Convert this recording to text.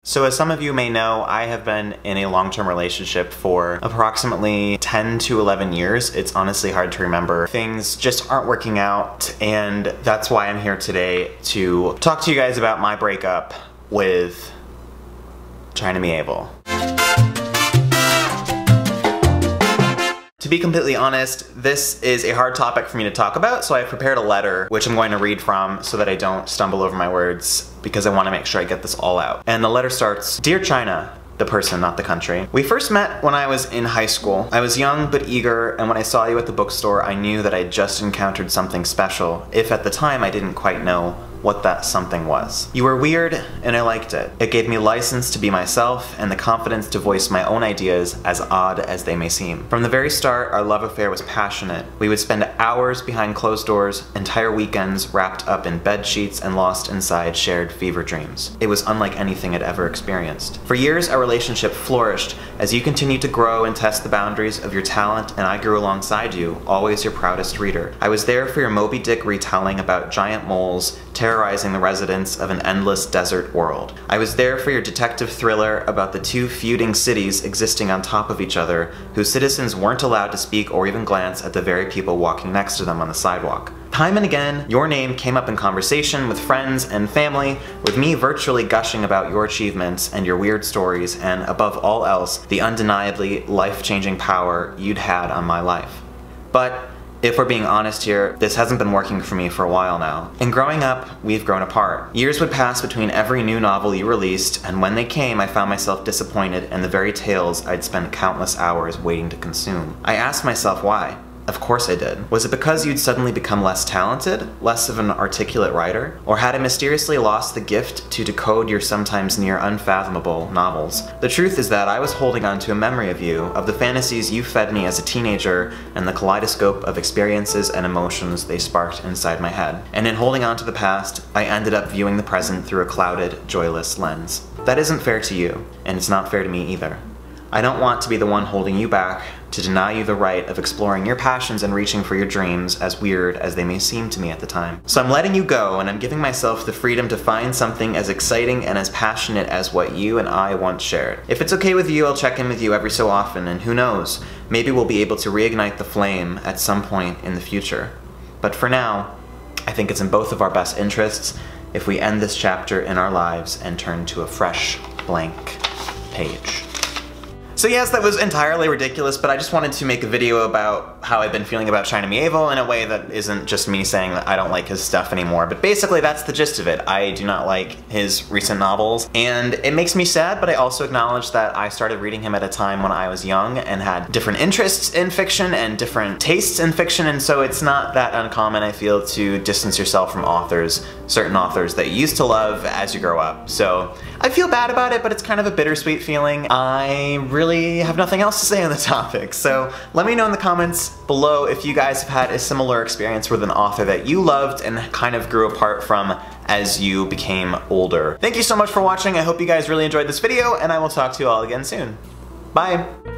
So as some of you may know, I have been in a long-term relationship for approximately 10 to 11 years. It's honestly hard to remember. Things just aren't working out, and that's why I'm here today to talk to you guys about my breakup with China Meedz. To be completely honest, this is a hard topic for me to talk about, so I've prepared a letter, which I'm going to read from so that I don't stumble over my words, because I want to make sure I get this all out. And the letter starts, "Dear China," the person, not the country. "We first met when I was in high school. I was young but eager, and when I saw you at the bookstore, I knew that I'd just encountered something special, if at the time I didn't quite know what that something was. You were weird, and I liked it. It gave me license to be myself and the confidence to voice my own ideas, as odd as they may seem. From the very start, our love affair was passionate. We would spend hours behind closed doors, entire weekends wrapped up in bed sheets and lost inside shared fever dreams. It was unlike anything I'd ever experienced. For years, our relationship flourished as you continued to grow and test the boundaries of your talent, and I grew alongside you, always your proudest reader. I was there for your Moby Dick retelling about giant moles terrorizing the residents of an endless desert world. I was there for your detective thriller about the two feuding cities existing on top of each other, whose citizens weren't allowed to speak or even glance at the very people walking next to them on the sidewalk. Time and again, your name came up in conversation with friends and family, with me virtually gushing about your achievements and your weird stories, and above all else, the undeniably life-changing power you'd had on my life. But if we're being honest here, this hasn't been working for me for a while now. In growing up, we've grown apart. Years would pass between every new novel you released, and when they came, I found myself disappointed in the very tales I'd spent countless hours waiting to consume. I asked myself why. Of course I did. Was it because you'd suddenly become less talented, less of an articulate writer? Or had I mysteriously lost the gift to decode your sometimes near unfathomable novels? The truth is that I was holding on to a memory of you, of the fantasies you fed me as a teenager, and the kaleidoscope of experiences and emotions they sparked inside my head. And in holding on to the past, I ended up viewing the present through a clouded, joyless lens. That isn't fair to you, and it's not fair to me either. I don't want to be the one holding you back, to deny you the right of exploring your passions and reaching for your dreams, as weird as they may seem to me at the time. So I'm letting you go, and I'm giving myself the freedom to find something as exciting and as passionate as what you and I once shared. If it's okay with you, I'll check in with you every so often, and who knows, maybe we'll be able to reignite the flame at some point in the future. But for now, I think it's in both of our best interests if we end this chapter in our lives and turn to a fresh, blank page. So yes, that was entirely ridiculous, but I just wanted to make a video about how I've been feeling about China Meedz in a way that isn't just me saying that I don't like his stuff anymore, but basically that's the gist of it. I do not like his recent novels, and it makes me sad, but I also acknowledge that I started reading him at a time when I was young and had different interests in fiction and different tastes in fiction, and so it's not that uncommon, I feel, to distance yourself from authors, certain authors that you used to love as you grow up. So I feel bad about it, but it's kind of a bittersweet feeling. I really have nothing else to say on the topic, so let me know in the comments below if you guys have had a similar experience with an author that you loved and kind of grew apart from as you became older. Thank you so much for watching. I hope you guys really enjoyed this video, and I will talk to you all again soon. Bye!